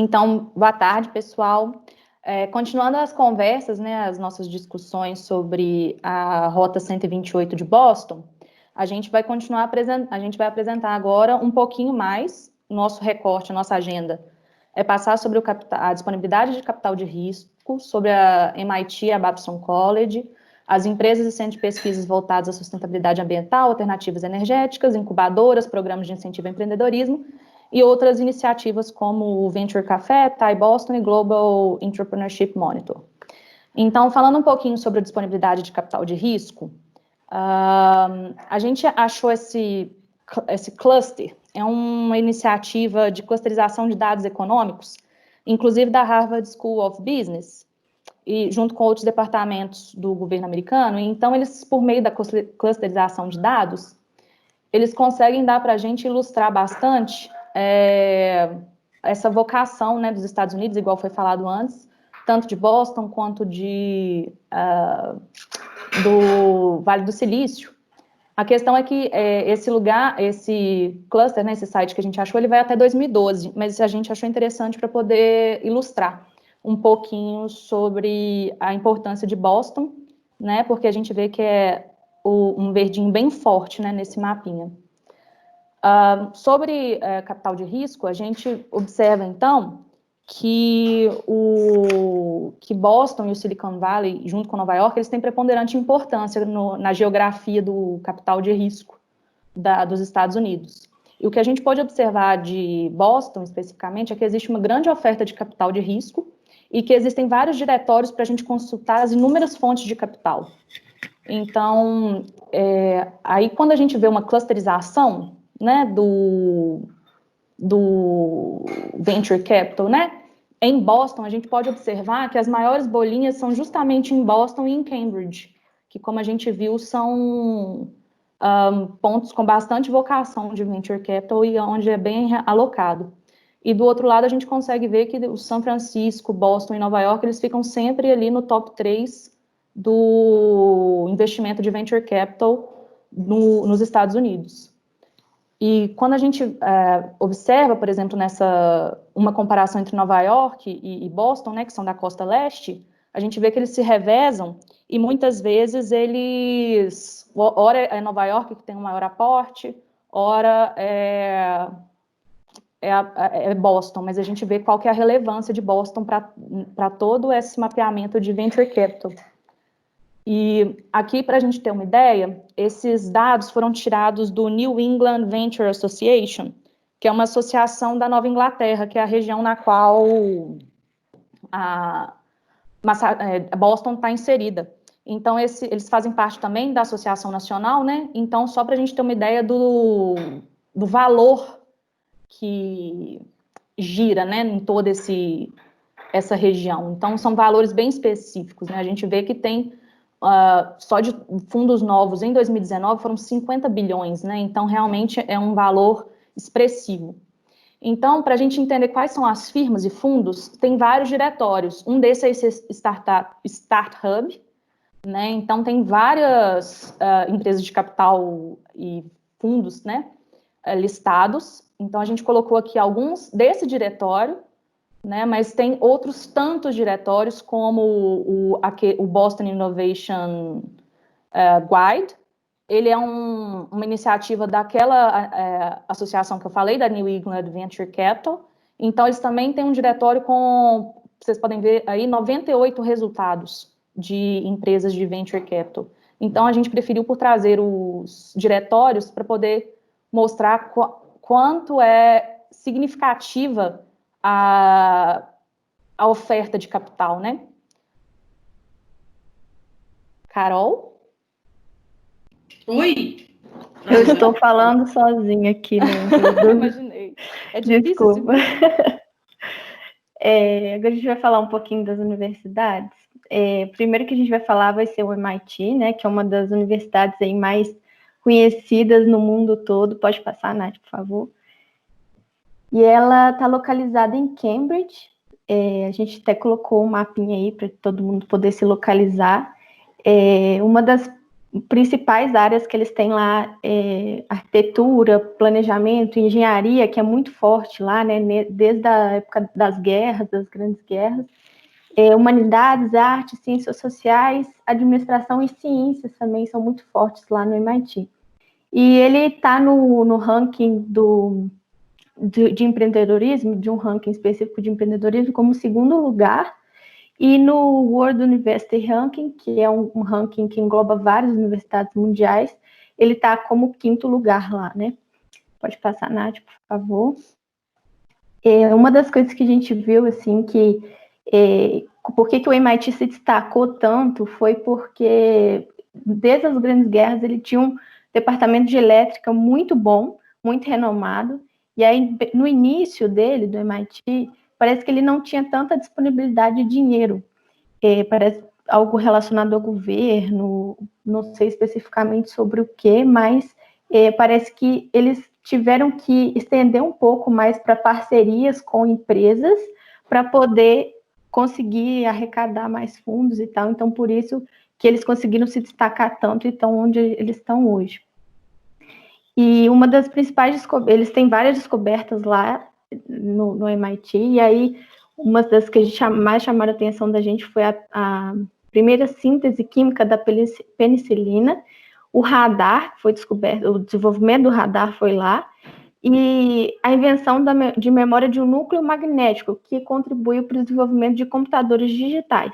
Então, boa tarde, pessoal. Continuando as conversas, né, as nossas discussões sobre a Rota 128 de Boston, a gente vai apresentar agora um pouquinho mais nosso recorte, a nossa agenda. É passar sobre a disponibilidade de capital de risco, sobre a MIT e a Babson College, as empresas e centros de pesquisas voltados à sustentabilidade ambiental, alternativas energéticas, incubadoras, programas de incentivo ao empreendedorismo, e outras iniciativas como o Venture Café, TAI Boston e Global Entrepreneurship Monitor. Então, falando um pouquinho sobre a disponibilidade de capital de risco, a gente achou esse cluster, é uma iniciativa de clusterização de dados econômicos, inclusive da Harvard School of Business, e junto com outros departamentos do governo americano. E então, eles, por meio da clusterização de dados, eles conseguem dar para a gente ilustrar bastante essa vocação, né, dos Estados Unidos, igual foi falado antes, tanto de Boston quanto do Vale do Silício. A questão é que esse lugar, esse cluster, né, esse site que a gente achou, ele vai até 2012, mas a gente achou interessante para poder ilustrar um pouquinho sobre a importância de Boston, né, porque a gente vê que é um verdinho bem forte, né, nesse mapinha. Sobre capital de risco, a gente observa, então, que Boston e o Silicon Valley, junto com Nova York, eles têm preponderante importância na geografia do capital de risco dos Estados Unidos. E o que a gente pode observar de Boston, especificamente, é que existe uma grande oferta de capital de risco e que existem vários diretórios para a gente consultar as inúmeras fontes de capital. Então, aí quando a gente vê uma clusterização, né, do Venture Capital, né, em Boston, a gente pode observar que as maiores bolinhas são justamente em Boston e em Cambridge, que, como a gente viu, são pontos com bastante vocação de Venture Capital e onde é bem alocado. E do outro lado, a gente consegue ver que o São Francisco, Boston e Nova York, eles ficam sempre ali no top 3 do investimento de Venture Capital nos Estados Unidos. E quando a gente observa, por exemplo, uma comparação entre Nova York e Boston, né, que são da costa leste, a gente vê que eles se revezam e muitas vezes ora é Nova York que tem um maior aporte, ora é Boston, mas a gente vê qual que é a relevância de Boston para todo esse mapeamento de Venture Capital. E aqui, para a gente ter uma ideia, esses dados foram tirados do New England Venture Association, que é uma associação da Nova Inglaterra, que é a região na qual Boston está inserida. Então, eles fazem parte também da Associação Nacional, né? Então, só para a gente ter uma ideia do valor que gira, né, em toda essa região. Então, são valores bem específicos, né? A gente vê que tem só de fundos novos em 2019 foram 50 bilhões, né? Então, realmente é um valor expressivo. Então, para a gente entender quais são as firmas e fundos, tem vários diretórios. Um desses é esse Start Hub, né? Então, tem várias empresas de capital e fundos, né, listados. Então, a gente colocou aqui alguns desse diretório, né, mas tem outros tantos diretórios, como o Boston Innovation Guide. Ele é uma iniciativa daquela associação que eu falei, da New England Venture Capital. Então, eles também têm um diretório com, vocês podem ver aí, 98 resultados de empresas de Venture Capital. Então, a gente preferiu por trazer os diretórios para poder mostrar quanto é significativa a oferta de capital, né? Carol? Oi? Eu estou falando sozinha aqui, né? Imaginei. É difícil. Desculpa. Agora a gente vai falar um pouquinho das universidades. Primeiro que a gente vai falar vai ser o MIT, né? Que é uma das universidades aí mais conhecidas no mundo todo. Pode passar, Nath, por favor. E ela está localizada em Cambridge. A gente até colocou um mapinha aí para todo mundo poder se localizar. Uma das principais áreas que eles têm lá é arquitetura, planejamento, engenharia, que é muito forte lá, né, desde a época das guerras, das grandes guerras, humanidades, artes, ciências sociais, administração e ciências também são muito fortes lá no MIT. E ele está no ranking de empreendedorismo, de um ranking específico de empreendedorismo, como segundo lugar, e no World University Ranking, que é um ranking que engloba várias universidades mundiais, ele está como quinto lugar lá, né? Pode passar, Nath, por favor. Uma das coisas que a gente viu, assim, por que o MIT se destacou tanto foi porque, desde as grandes guerras, ele tinha um departamento de elétrica muito bom, muito renomado, e aí, no início dele, do MIT, parece que ele não tinha tanta disponibilidade de dinheiro, parece algo relacionado ao governo, não sei especificamente sobre o que, mas parece que eles tiveram que estender um pouco mais para parcerias com empresas para poder conseguir arrecadar mais fundos e tal, então por isso que eles conseguiram se destacar tanto e estão onde eles estão hoje. E uma das principais eles têm várias descobertas lá no MIT, e aí uma das que mais chamaram a atenção da gente foi a primeira síntese química da penicilina, o radar foi descoberto, o desenvolvimento do radar foi lá, e a invenção de memória de um núcleo magnético, que contribuiu para o desenvolvimento de computadores digitais.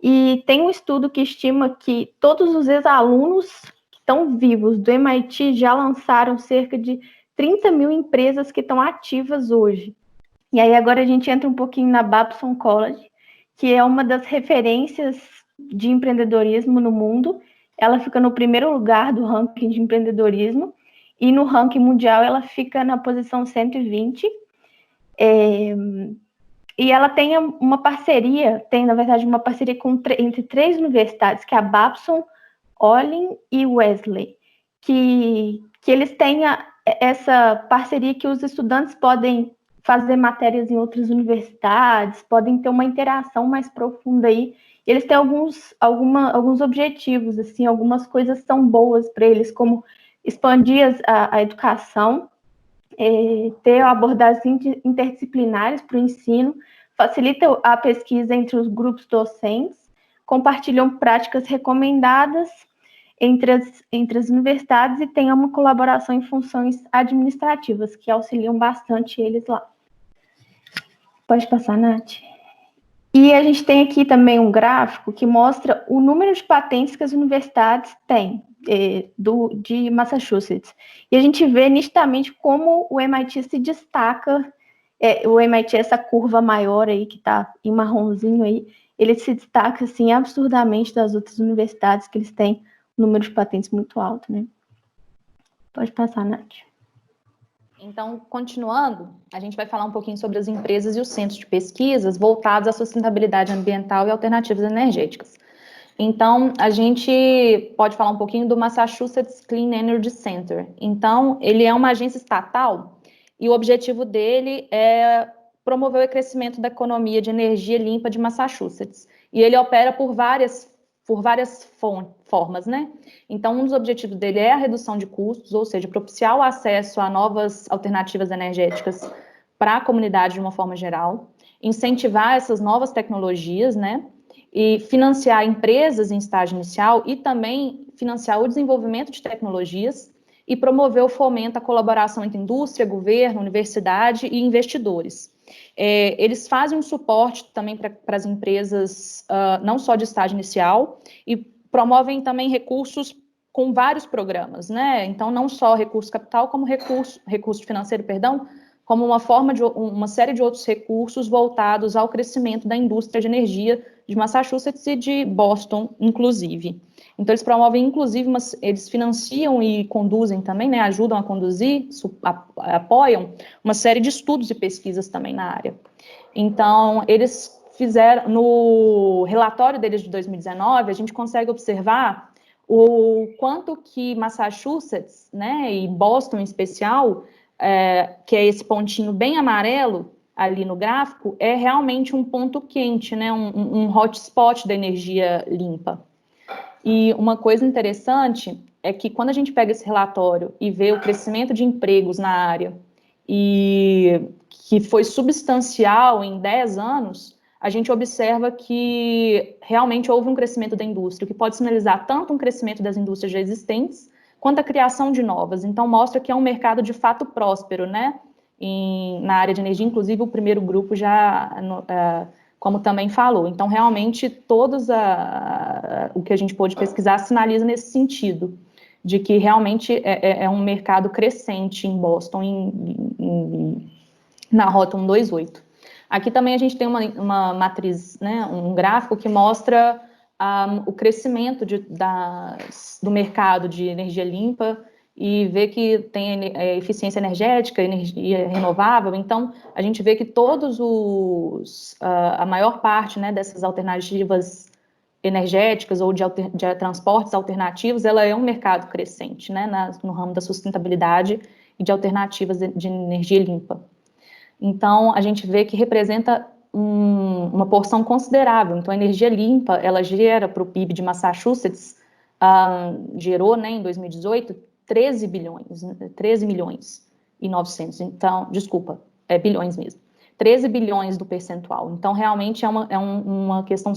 E tem um estudo que estima que todos os ex-alunos que estão vivos do MIT já lançaram cerca de 30 mil empresas que estão ativas hoje. E aí agora a gente entra um pouquinho na Babson College, que é uma das referências de empreendedorismo no mundo. Ela fica no primeiro lugar do ranking de empreendedorismo, e no ranking mundial ela fica na posição 120. E ela tem uma parceria, na verdade, uma parceria entre 3 universidades, que é a Babson, Olin e Wesley, que eles têm essa parceria que os estudantes podem fazer matérias em outras universidades, podem ter uma interação mais profunda aí. E eles têm alguns objetivos, assim, algumas coisas são boas para eles, como expandir a educação, ter abordagens interdisciplinares para o ensino, facilita a pesquisa entre os grupos docentes, compartilham práticas recomendadas entre as universidades e tem uma colaboração em funções administrativas, que auxiliam bastante eles lá. Pode passar, Nath. E a gente tem aqui também um gráfico que mostra o número de patentes que as universidades têm, de Massachusetts. E a gente vê nitidamente como o MIT se destaca, o MIT, essa curva maior aí, que está em marronzinho aí, ele se destaca, assim, absurdamente das outras universidades, que eles têm um número de patentes muito alto, né? Pode passar, Nath. Então, continuando, a gente vai falar um pouquinho sobre as empresas e os centros de pesquisas voltados à sustentabilidade ambiental e alternativas energéticas. Então, a gente pode falar um pouquinho do Massachusetts Clean Energy Center. Então, ele é uma agência estatal e o objetivo dele é promover o crescimento da economia de energia limpa de Massachusetts. E ele opera por várias formas, né? Então, um dos objetivos dele é a redução de custos, ou seja, propiciar o acesso a novas alternativas energéticas para a comunidade de uma forma geral, incentivar essas novas tecnologias, né? E financiar empresas em estágio inicial e também financiar o desenvolvimento de tecnologias e promover o fomento à colaboração entre indústria, governo, universidade e investidores. Eles fazem um suporte também para as empresas, não só de estágio inicial, e promovem também recursos com vários programas, né? Então, não só recurso capital, como recurso financeiro, como uma série de outros recursos voltados ao crescimento da indústria de energia de Massachusetts e de Boston, inclusive. Então, eles promovem, inclusive, eles financiam e conduzem também, né, ajudam a conduzir, apoiam uma série de estudos e pesquisas também na área. Então, eles fizeram, no relatório deles de 2019, a gente consegue observar o quanto que Massachusetts, né, e Boston em especial, que é esse pontinho bem amarelo ali no gráfico, é realmente um ponto quente, né, um hotspot da energia limpa. E uma coisa interessante é que quando a gente pega esse relatório e vê o crescimento de empregos na área e que foi substancial em 10 anos, a gente observa que realmente houve um crescimento da indústria, o que pode sinalizar tanto um crescimento das indústrias já existentes, quanto a criação de novas. Então, mostra que é um mercado de fato próspero, né? Na área de energia, inclusive o primeiro grupo já, como também falou. Então, realmente, o que a gente pôde pesquisar sinaliza nesse sentido, de que realmente é um mercado crescente em Boston, na Rota 128. Aqui também a gente tem uma matriz, né, um gráfico que mostra o crescimento do mercado de energia limpa e vê que tem eficiência energética, energia renovável. Então, a gente vê que a maior parte, né, dessas alternativas energéticas ou de transportes alternativos, ela é um mercado crescente, né, no ramo da sustentabilidade e de alternativas de energia limpa. Então, a gente vê que representa uma porção considerável. Então, a energia limpa, ela gera para o PIB de Massachusetts, gerou, né, em 2018, 13 milhões e 900. Então, desculpa, bilhões mesmo. 13 bilhões do percentual. Então, realmente é uma questão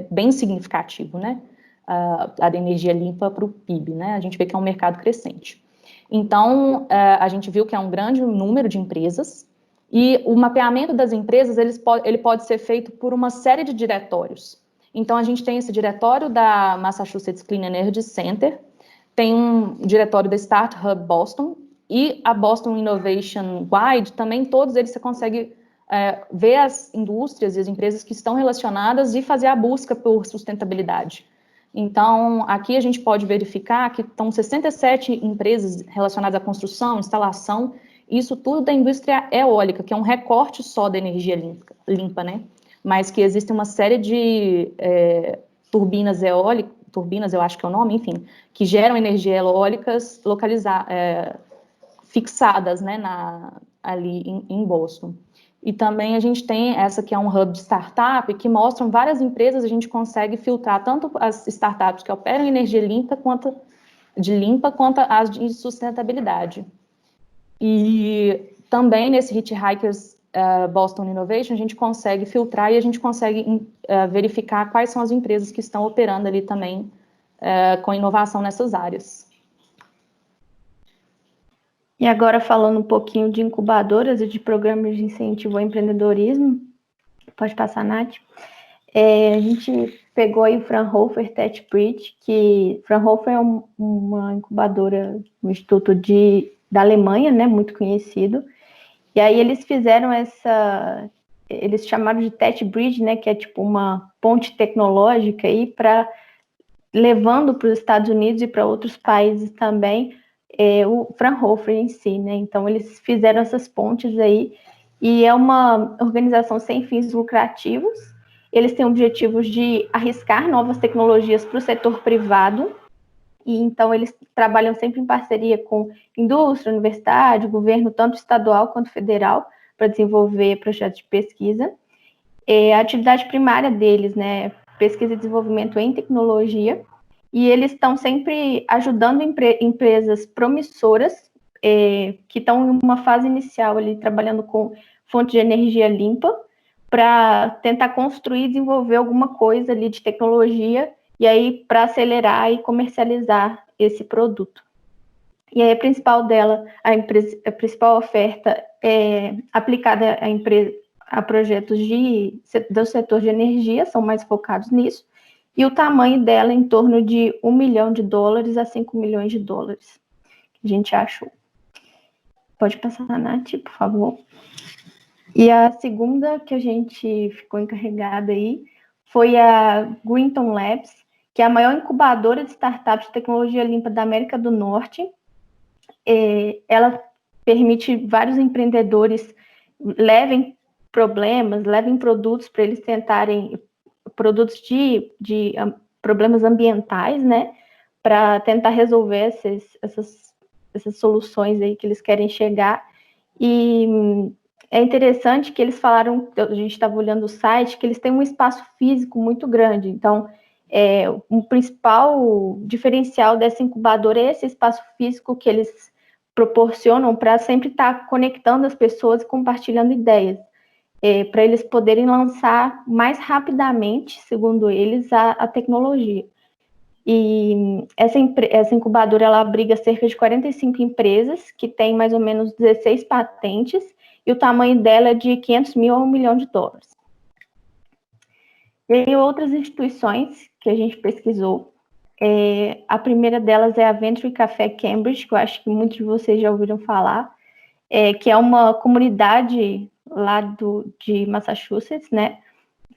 bem significativa, né? A da energia limpa para o PIB, né? A gente vê que é um mercado crescente. Então, a gente viu que é um grande número de empresas, e o mapeamento das empresas, ele pode ser feito por uma série de diretórios. Então, a gente tem esse diretório da Massachusetts Clean Energy Center, tem um diretório da Start Hub Boston, e a Boston Innovation Wide, também todos eles você consegue ver as indústrias e as empresas que estão relacionadas e fazer a busca por sustentabilidade. Então, aqui a gente pode verificar que estão 67 empresas relacionadas à construção, instalação, isso tudo da indústria eólica, que é um recorte só da energia limpa, né? Mas que existe uma série de turbinas eólicas, turbinas eu acho que é o nome, enfim, que geram energia eólicas fixadas, né, ali em Boston. E também a gente tem essa que é um hub de startup, que mostram várias empresas, a gente consegue filtrar tanto as startups que operam energia limpa, quanto as de sustentabilidade. E também nesse Hitchhikers Boston Innovation, a gente consegue filtrar e a gente consegue verificar quais são as empresas que estão operando ali também com inovação nessas áreas. E agora falando um pouquinho de incubadoras e de programas de incentivo ao empreendedorismo, pode passar, Nath. A gente pegou aí o Fraunhofer Tech Bridge, que Fraunhofer é uma incubadora, um instituto da Alemanha, né, muito conhecido. E aí eles fizeram eles chamaram de Tech Bridge, né, que é tipo uma ponte tecnológica aí levando para os Estados Unidos e para outros países também o Fraunhofer em si, né? Então eles fizeram essas pontes aí e é uma organização sem fins lucrativos. Eles têm objetivos de arriscar novas tecnologias para o setor privado, e então eles trabalham sempre em parceria com indústria, universidade, governo, tanto estadual quanto federal, para desenvolver projetos de pesquisa. A atividade primária deles, né, pesquisa e desenvolvimento em tecnologia, e eles estão sempre ajudando empresas promissoras que estão em uma fase inicial ali, trabalhando com fonte de energia limpa, para tentar construir e desenvolver alguma coisa ali de tecnologia, e aí para acelerar e comercializar esse produto. E aí a principal dela, a principal oferta é aplicada a projetos do setor de energia, são mais focados nisso, e o tamanho dela é em torno de $1 milhão a $5 milhões, que a gente achou. Pode passar, Nath, por favor. E a segunda que a gente ficou encarregada aí foi a Greenton Labs, que é a maior incubadora de startups de tecnologia limpa da América do Norte. Ela permite vários empreendedores levem produtos para eles tentarem, produtos de problemas ambientais, né, para tentar resolver essas soluções aí que eles querem chegar. E é interessante que eles falaram, a gente estava olhando o site, que eles têm um espaço físico muito grande, então O principal diferencial dessa incubadora é esse espaço físico que eles proporcionam para sempre estar conectando as pessoas e compartilhando ideias, para eles poderem lançar mais rapidamente, segundo eles, a tecnologia. E essa incubadora, ela abriga cerca de 45 empresas, que tem mais ou menos 16 patentes, e o tamanho dela é de 500 mil a $1 milhão. E aí, outras instituições que a gente pesquisou, a primeira delas é a Venture Café Cambridge, que eu acho que muitos de vocês já ouviram falar, que é uma comunidade lá de Massachusetts, né,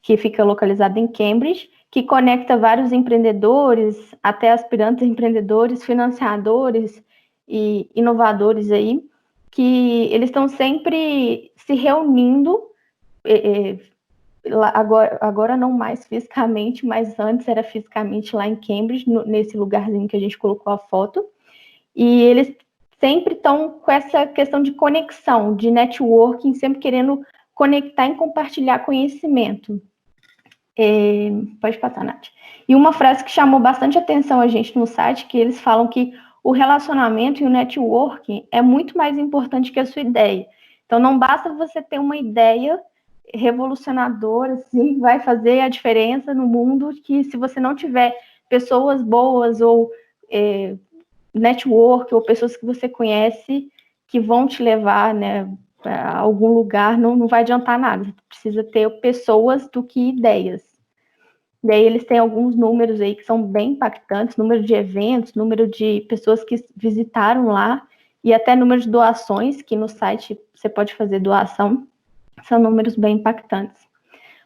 que fica localizada em Cambridge, que conecta vários empreendedores, até aspirantes empreendedores, financiadores e inovadores aí, que eles estão sempre se reunindo, agora não mais fisicamente, mas antes era fisicamente lá em Cambridge, nesse lugarzinho que a gente colocou a foto, e eles sempre estão com essa questão de conexão, de networking, sempre querendo conectar e compartilhar conhecimento. Pode passar, Nath. E uma frase que chamou bastante atenção a gente no site, que eles falam que o relacionamento e o networking é muito mais importante que a sua ideia. Então, não basta você ter uma ideia revolucionadora, assim, vai fazer a diferença no mundo, que se você não tiver pessoas boas ou network, ou pessoas que você conhece que vão te levar, né, para algum lugar, não vai adiantar nada. Você precisa ter pessoas do que ideias. Daí eles têm alguns números aí que são bem impactantes, número de eventos, número de pessoas que visitaram lá, e até número de doações, que no site você pode fazer doação, são números bem impactantes.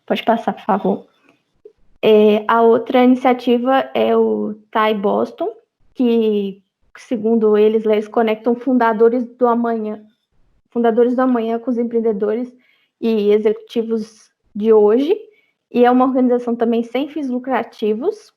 Pode passar, por favor. A outra iniciativa é o TAI Boston, que, segundo eles conectam fundadores do amanhã com os empreendedores e executivos de hoje, e é uma organização também sem fins lucrativos,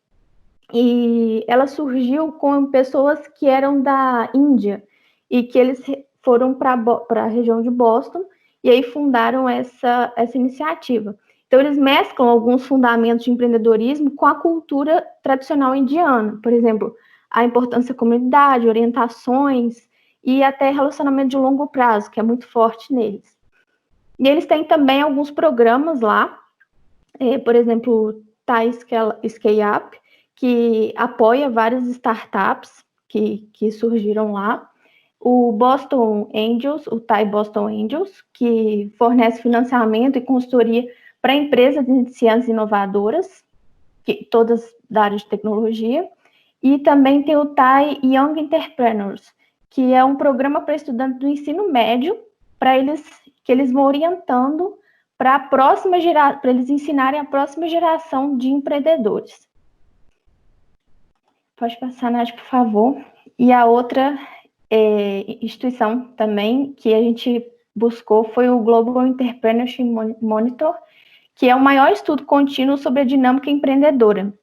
e ela surgiu com pessoas que eram da Índia, e que eles foram para a região de Boston, e aí fundaram essa iniciativa. Então, eles mesclam alguns fundamentos de empreendedorismo com a cultura tradicional indiana, por exemplo, a importância da comunidade, orientações, e até relacionamento de longo prazo, que é muito forte neles. E eles têm também alguns programas lá, por exemplo, o TAI Scale Up, que apoia várias startups que surgiram lá. O Boston Angels, o TAI Boston Angels, que fornece financiamento e consultoria para empresas iniciantes inovadoras, todas da área de tecnologia. E também tem o TAI Young Entrepreneurs, que é um programa para estudantes do ensino médio, que eles vão orientando para eles ensinarem a próxima geração de empreendedores. Pode passar, Nath, por favor. E a outra instituição também que a gente buscou foi o Global Entrepreneurship Monitor, que é o maior estudo contínuo sobre a dinâmica empreendedora.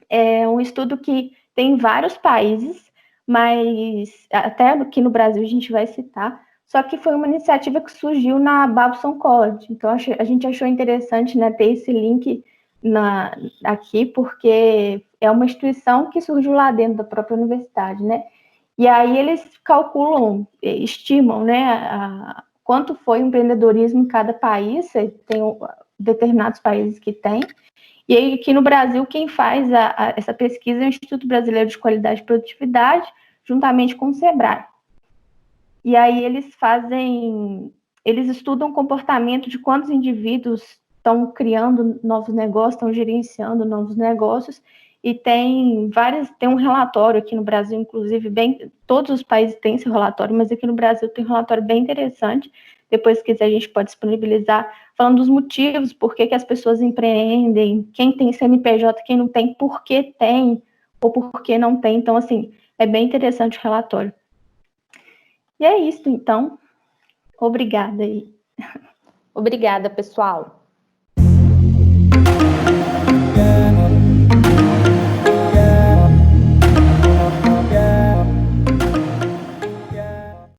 É um estudo que tem vários países, mas até aqui no Brasil a gente vai citar, só que foi uma iniciativa que surgiu na Babson College. Então, a gente achou interessante, né, ter esse link aqui, porque é uma instituição que surgiu lá dentro da própria universidade, né? E aí eles calculam, estimam, né, quanto foi o empreendedorismo em cada país, tem determinados países que tem. E aí, aqui no Brasil, quem faz essa pesquisa é o Instituto Brasileiro de Qualidade e Produtividade, juntamente com o Sebrae. E aí eles estudam o comportamento de quantos indivíduos estão criando novos negócios, estão gerenciando novos negócios, e tem um relatório aqui no Brasil, inclusive, todos os países têm esse relatório, mas aqui no Brasil tem um relatório bem interessante. Depois, se quiser, a gente pode disponibilizar, falando dos motivos, por que as pessoas empreendem, quem tem CNPJ, quem não tem, por que tem, ou por que não tem. Então, assim, é bem interessante o relatório. E é isso, então. Obrigada aí. Obrigada, pessoal.